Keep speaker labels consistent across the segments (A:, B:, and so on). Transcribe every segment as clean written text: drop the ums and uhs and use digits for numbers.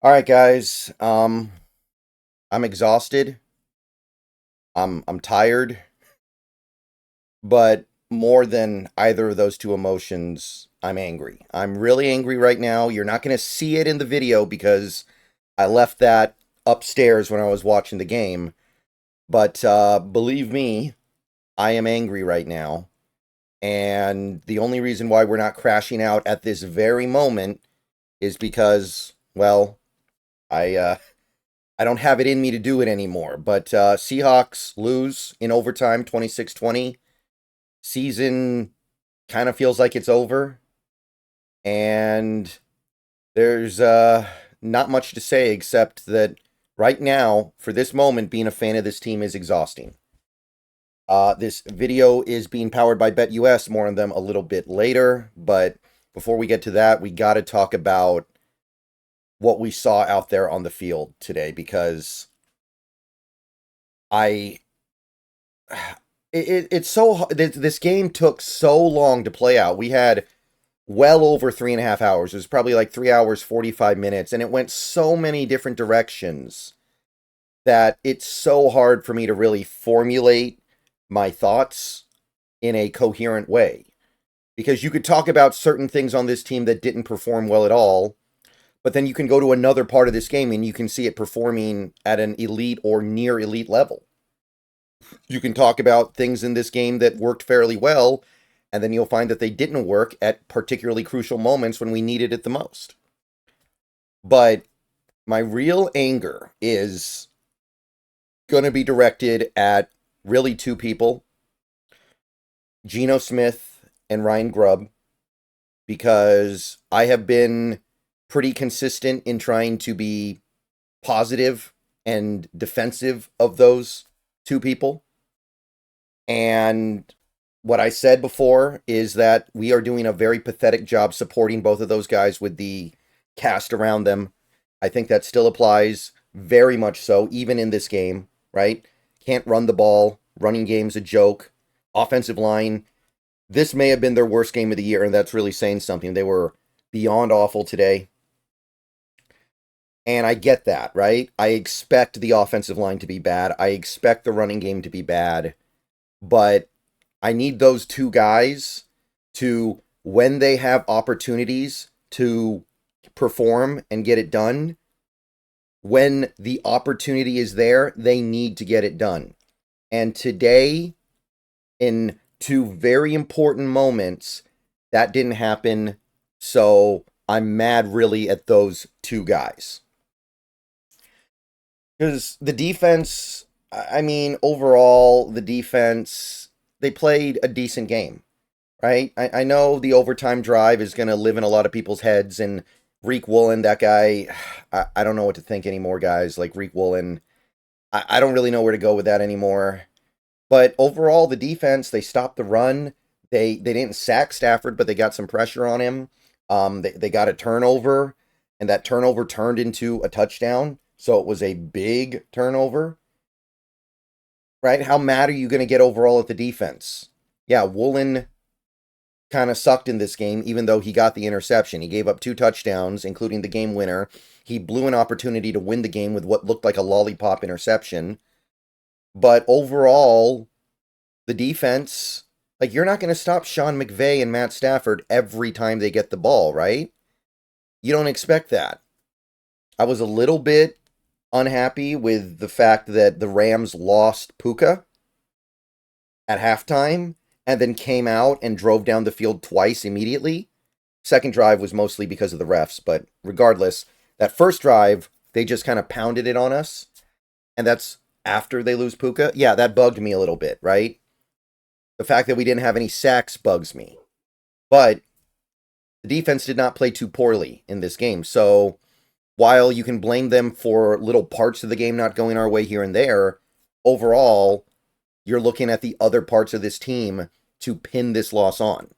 A: All right, guys. I'm exhausted. I'm tired, but more than either of those two emotions, I'm angry. I'm really angry right now. You're not going to see it in the video because I left that upstairs when I was watching the game. But believe me, I am angry right now. And the only reason why we're not crashing out at this very moment is because, well, I I don't have it in me to do it anymore. But Seahawks lose in overtime 26-20. Season kind of feels like it's over. And there's not much to say except that right now, for this moment, being a fan of this team is exhausting. This video is being powered by BetUS. More on them a little bit later. But before we get to that, we got to talk about what we saw out there on the field today because I it's so this game took so long to play out. We had well over 3.5 hours. It was probably like 3 hours 45 minutes, and it went so many different directions that it's so hard for me to really formulate my thoughts in a coherent way. Because you could talk about certain things on this team that didn't perform well at all, but then you can go to another part of this game and you can see it performing at an elite or near elite level. You can talk about things in this game that worked fairly well, and then you'll find that they didn't work at particularly crucial moments when we needed it the most. But my real anger is going to be directed at really two people, Geno Smith and Ryan Grubb, because I have been pretty consistent in trying to be positive and defensive of those two people. And what I said before is that we are doing a very pathetic job supporting both of those guys with the cast around them. I think that still applies very much so, even in this game, right? Can't run the ball. Running game's a joke. Offensive line, this may have been their worst game of the year, and that's really saying something. They were beyond awful today. And I get that, right? I expect the offensive line to be bad. I expect the running game to be bad. But I need those two guys to, when they have opportunities to perform and get it done, when the opportunity is there, they need to get it done. And today, in two very important moments, that didn't happen. So I'm mad really at those two guys. Because the defense, I mean, overall, the defense, they played a decent game, right? I know the overtime drive is going to live in a lot of people's heads, and Reek Woolen, that guy, I don't know what to think anymore, guys. Like Reek Woolen, I don't really know where to go with that anymore. But overall, the defense, they stopped the run. They didn't sack Stafford, but they got some pressure on him. They got a turnover, and that turnover turned into a touchdown. So it was a big turnover, right? How mad are you going to get overall at the defense? Yeah, Woolen kind of sucked in this game, even though he got the interception. He gave up 2 touchdowns, including the game winner. He blew an opportunity to win the game with what looked like a lollipop interception. But overall, the defense, like, you're not going to stop Sean McVay and Matt Stafford every time they get the ball, right? You don't expect that. I was a little bit unhappy with the fact that the Rams lost Puka at halftime and then came out and drove down the field twice immediately. Second drive was mostly because of the refs, but regardless, that first drive, they just kind of pounded it on us, and that's after they lose Puka. Yeah, that bugged me a little bit, right? The fact that we didn't have any sacks bugs me. But the defense did not play too poorly in this game. So while you can blame them for little parts of the game not going our way here and there, overall, you're looking at the other parts of this team to pin this loss on.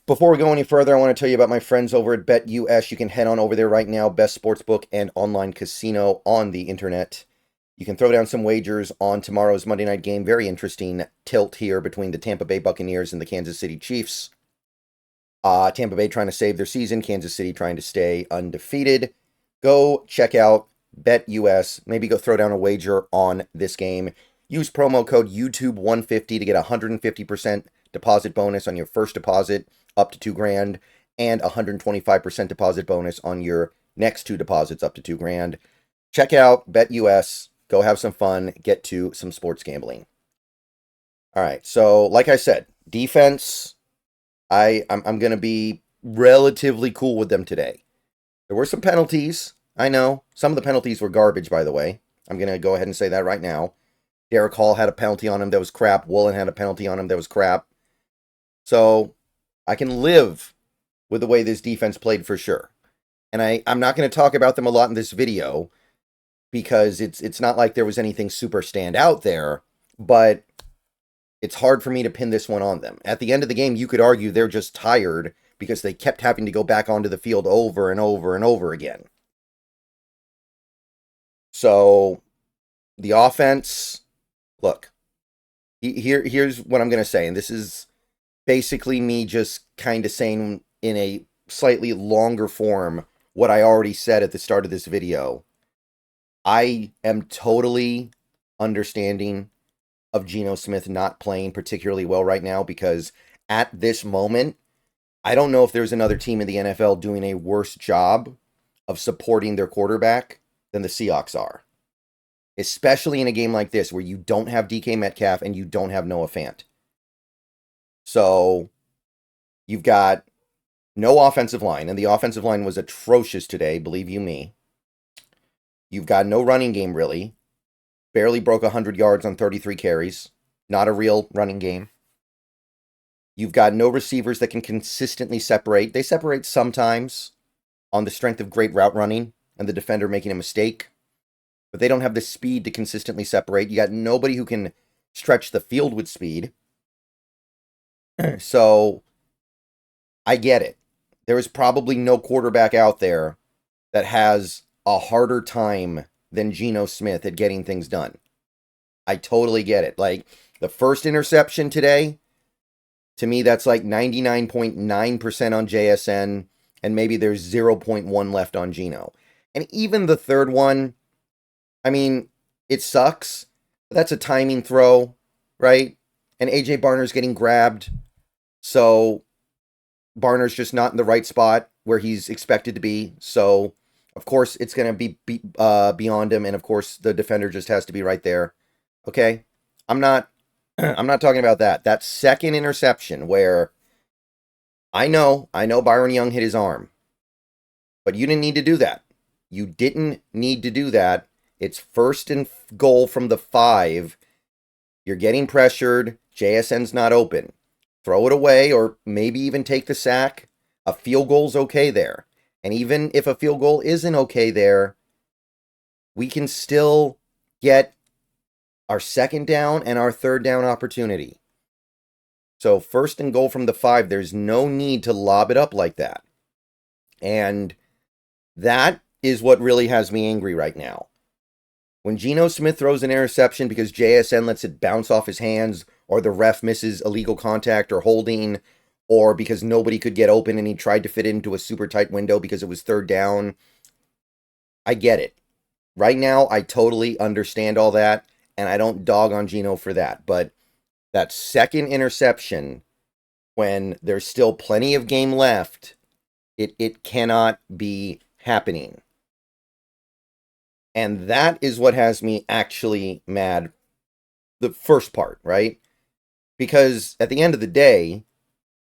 A: Before we go any further, I want to tell you about my friends over at BetUS. You can head on over there right now. Best sportsbook and online casino on the internet. You can throw down some wagers on tomorrow's Monday night game. Very interesting tilt here between the Tampa Bay Buccaneers and the Kansas City Chiefs. Tampa Bay trying to save their season. Kansas City trying to stay undefeated. Go check out BetUS. Maybe go throw down a wager on this game. Use promo code YouTube150 to get a 150% deposit bonus on your first deposit up to $2,000 and 125% deposit bonus on your next 2 deposits up to $2,000. Check out BetUS. Go have some fun. Get to some sports gambling. All right. So, like I said, defense, I'm going to be relatively cool with them today. There were some penalties. I know. Some of the penalties were garbage, by the way. I'm going to go ahead and say that right now. Derek Hall had a penalty on him that was crap. Woolen had a penalty on him that was crap. So, I can live with the way this defense played for sure. And I'm not going to talk about them a lot in this video because it's not like there was anything super stand out there, but it's hard for me to pin this one on them. At the end of the game, you could argue they're just tired because they kept having to go back onto the field over and over and over again. So, the offense, look, here's what I'm going to say, and this is basically me just kind of saying in a slightly longer form what I already said at the start of this video. I am totally understanding of Geno Smith not playing particularly well right now because at this moment, I don't know if there's another team in the NFL doing a worse job of supporting their quarterback than the Seahawks are. Especially in a game like this where you don't have DK Metcalf and you don't have Noah Fant. So, you've got no offensive line, and the offensive line was atrocious today, believe you me. You've got no running game, really. Barely broke 100 yards on 33 carries. Not a real running game. You've got no receivers that can consistently separate. They separate sometimes on the strength of great route running and the defender making a mistake. But they don't have the speed to consistently separate. You got nobody who can stretch the field with speed. So, I get it. There is probably no quarterback out there that has a harder time than Geno Smith at getting things done. I totally get it. Like, the first interception today, to me, that's like 99.9% on JSN, and maybe there's 0.1 left on Geno. And even the third one, I mean, it sucks. But that's a timing throw, right? And AJ Barner's getting grabbed. So, Barner's just not in the right spot where he's expected to be. So, of course, it's going to be beyond him. And, of course, the defender just has to be right there. Okay? I'm not talking about that. That second interception where I know Byron Young hit his arm. But you didn't need to do that. You didn't need to do that. It's first and goal from the 5. You're getting pressured. JSN's not open. Throw it away or maybe even take the sack. A field goal's okay there. And even if a field goal isn't okay there, we can still get our second down and our third down opportunity. So first and goal from the 5, there's no need to lob it up like that. And that is what really has me angry right now. When Geno Smith throws an interception because JSN lets it bounce off his hands, or the ref misses illegal contact or holding, or because nobody could get open and he tried to fit into a super tight window because it was third down, I get it. Right now, I totally understand all that, and I don't dog on Geno for that. But that second interception, when there's still plenty of game left, it cannot be happening. And that is what has me actually mad. The first part, right? Because at the end of the day,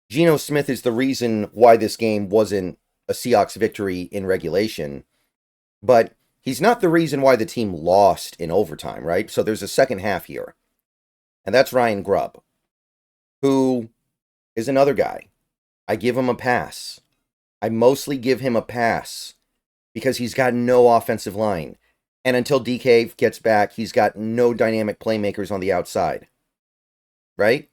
A: Geno Smith is the reason why this game wasn't a Seahawks victory in regulation. But he's not the reason why the team lost in overtime, right? So there's a second half here. And that's Ryan Grubb, who is another guy. I give him a pass. I mostly give him a pass because he's got no offensive line. And until DK gets back, he's got no dynamic playmakers on the outside. Right?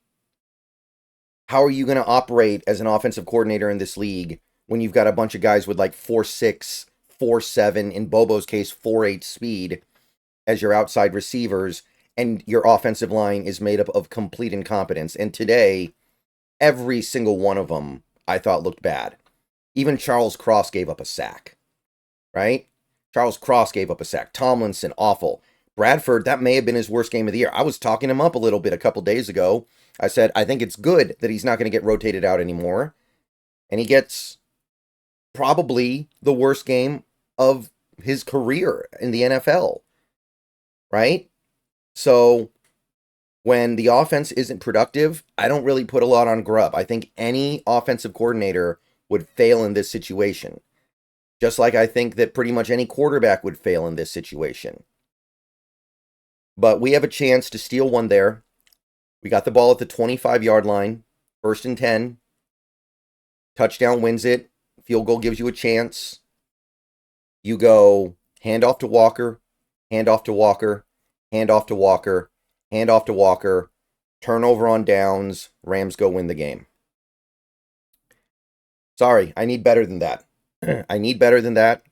A: How are you going to operate as an offensive coordinator in this league when you've got a bunch of guys with like 4.6, 4.7, in Bobo's case, 4.8 speed as your outside receivers, and your offensive line is made up of complete incompetence? And today, every single one of them, I thought looked bad. Even Charles Cross gave up a sack, right? Charles Cross gave up a sack. Tomlinson, awful. Bradford, that may have been his worst game of the year. I was talking him up a little bit a couple days ago. I said, I think it's good that he's not going to get rotated out anymore. And he gets probably the worst game of his career in the NFL, right? So when the offense isn't productive, I don't really put a lot on Grubb. I think any offensive coordinator would fail in this situation. Just like I think that pretty much any quarterback would fail in this situation. But we have a chance to steal one there. We got the ball at the 25-yard line. 1st and 10. Touchdown wins it. Field goal gives you a chance. You go handoff to Walker, handoff to Walker, handoff to Walker, handoff to Walker, turnover on downs, Rams go win the game. Sorry, I need better than that. I need better than that.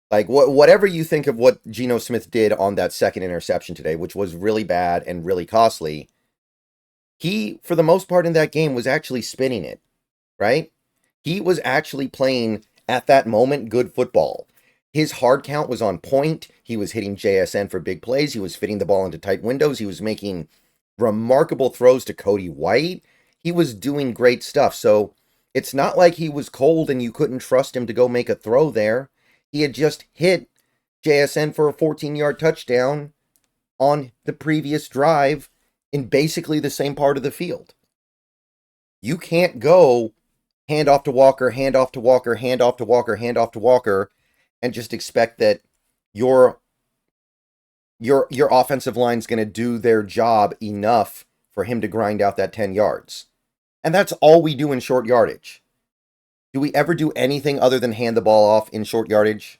A: Like, whatever you think of what Geno Smith did on that second interception today, which was really bad and really costly, he, for the most part in that game, was actually spinning it, right? He was actually playing, at that moment, good football. His hard count was on point. He was hitting JSN for big plays. He was fitting the ball into tight windows. He was making remarkable throws to Cody White. He was doing great stuff. So it's not like he was cold and you couldn't trust him to go make a throw there. He had just hit JSN for a 14-yard touchdown on the previous drive in basically the same part of the field. You can't go hand off to Walker, hand off to Walker, hand off to Walker, hand off to Walker, and just expect that your offensive line's going to do their job enough for him to grind out that 10 yards. And that's all we do in short yardage. Do we ever do anything other than hand the ball off in short yardage?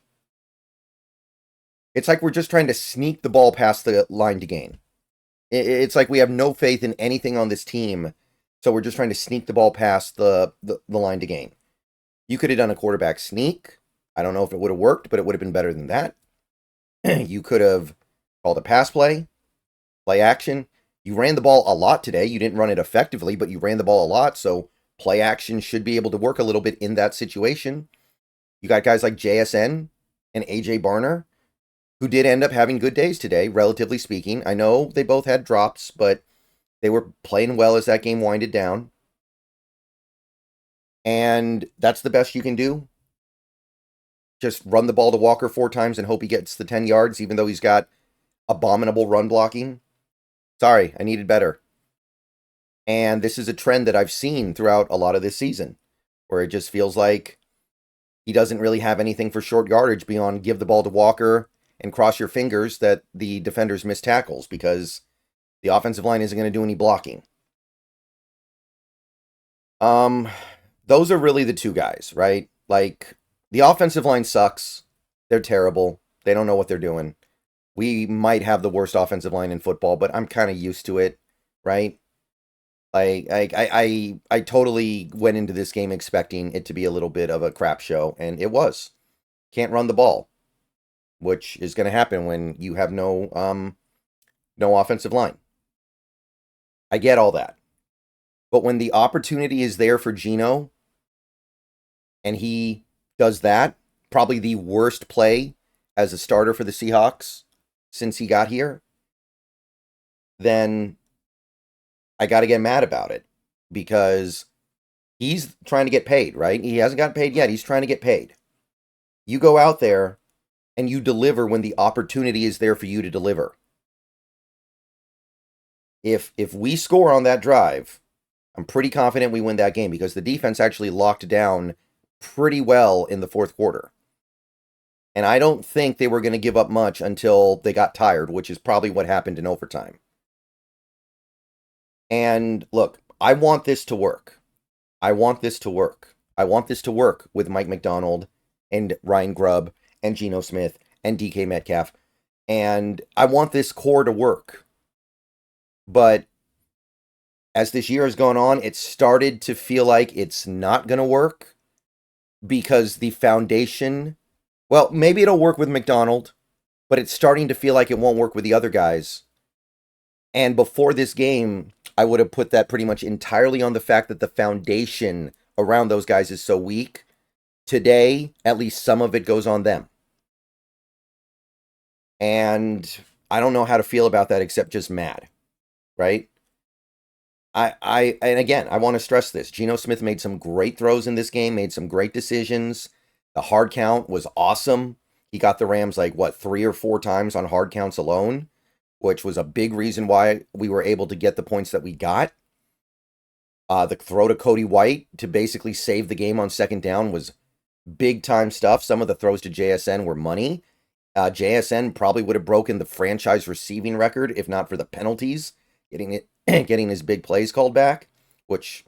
A: It's like we're just trying to sneak the ball past the line to gain. It's like we have no faith in anything on this team, so we're just trying to sneak the ball past the line to gain. You could have done a quarterback sneak. I don't know if it would have worked, but it would have been better than that. You could have called a pass play action. You ran the ball a lot today. You didn't run it effectively, but you ran the ball a lot, so play action should be able to work a little bit in that situation. You got guys like JSN and AJ Barner, who did end up having good days today, relatively speaking. I know they both had drops, but they were playing well as that game winded down. And that's the best you can do. Just run the ball to Walker 4 times and hope he gets the 10 yards, even though he's got abominable run blocking. Sorry, I needed better. And this is a trend that I've seen throughout a lot of this season, where it just feels like he doesn't really have anything for short yardage beyond give the ball to Walker and cross your fingers that the defenders miss tackles, because the offensive line isn't going to do any blocking. Those are really the two guys, right? Like, the offensive line sucks. They're terrible. They don't know what they're doing. We might have the worst offensive line in football, but I'm kind of used to it, right? I totally went into this game expecting it to be a little bit of a crap show, and it was. Can't run the ball, which is going to happen when you have no offensive line. I get all that. But when the opportunity is there for Geno, and he does that, probably the worst play as a starter for the Seahawks since he got here, then I got to get mad about it, because he's trying to get paid, right? He hasn't gotten paid yet. He's trying to get paid. You go out there and you deliver when the opportunity is there for you to deliver. If we score on that drive, I'm pretty confident we win that game, because the defense actually locked down pretty well in the fourth quarter. And I don't think they were going to give up much until they got tired, which is probably what happened in overtime. And look, I want this to work. I want this to work. I want this to work with Mike McDonald and Ryan Grubb and Geno Smith and DK Metcalf. And I want this core to work. But as this year has gone on, it started to feel like it's not going to work, because the foundation, well, maybe it'll work with McDonald, but it's starting to feel like it won't work with the other guys. And before this game, I would have put that pretty much entirely on the fact that the foundation around those guys is so weak. Today, at least some of it goes on them. And I don't know how to feel about that except just mad, right? And again, I want to stress this. Geno Smith made some great throws in this game, made some great decisions. The hard count was awesome. He got the Rams like, what, 3 or 4 times on hard counts alone, which was a big reason why we were able to get the points that we got. The throw to Cody White to basically save the game on second down was big time stuff. Some of the throws to JSN were money. JSN probably would have broken the franchise receiving record if not for the penalties, getting his big plays called back, which,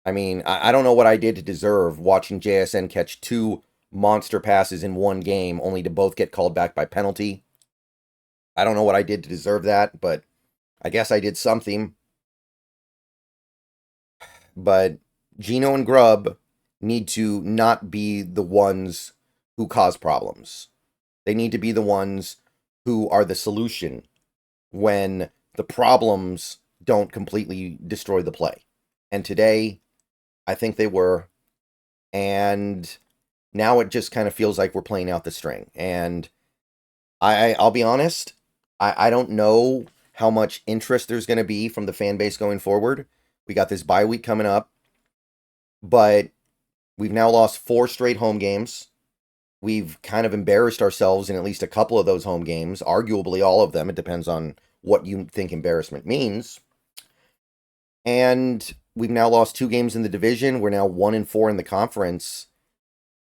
A: I mean, I don't know what I did to deserve watching JSN catch 2 monster passes in one game only to both get called back by penalty. I don't know what I did to deserve that, but I guess I did something. But Geno and Grubb need to not be the ones who cause problems. They need to be the ones who are the solution when the problems don't completely destroy the play. And today, I think they were. And now it just kind of feels like we're playing out the string. And I'll be honest, I don't know how much interest there's going to be from the fan base going forward. We got this bye week coming up, but we've now lost 4 straight home games. We've kind of embarrassed ourselves in at least a couple of those home games, arguably all of them. It depends on what you think embarrassment means. And we've now lost 2 games in the division. We're now 1-4 in the conference.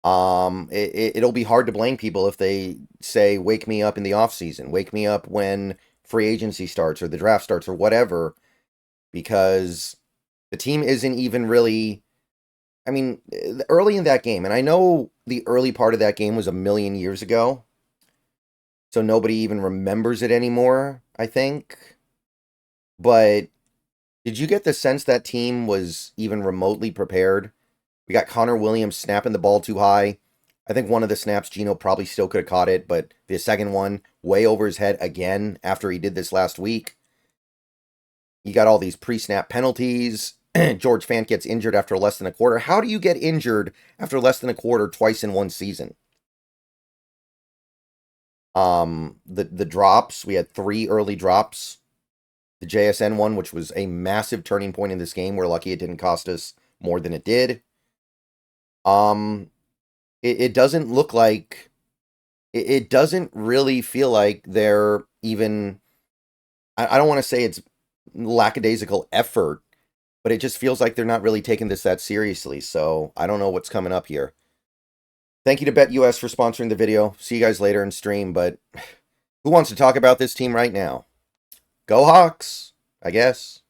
A: It'll be hard to blame people if they say, wake me up in the offseason, wake me up when free agency starts or the draft starts or whatever, because the team isn't even really, I mean, early in that game, and I know the early part of that game was a million years ago, so nobody even remembers it anymore, I think. But did you get the sense that team was even remotely prepared? We got Connor Williams snapping the ball too high. I think one of the snaps, Geno probably still could have caught it, but the second one, way over his head again after he did this last week. You got all these pre-snap penalties. George Fant gets injured after less than a quarter. How do you get injured after less than a quarter twice in one season? The drops, we had 3 early drops. The JSN one, which was a massive turning point in this game. We're lucky it didn't cost us more than it did. It doesn't look like, it doesn't really feel like they're even, I don't want to say it's lackadaisical effort, but it just feels like they're not really taking this that seriously. So I don't know what's coming up here. Thank you to BetUS for sponsoring the video. See you guys later in stream, but who wants to talk about this team right now? Go Hawks, I guess.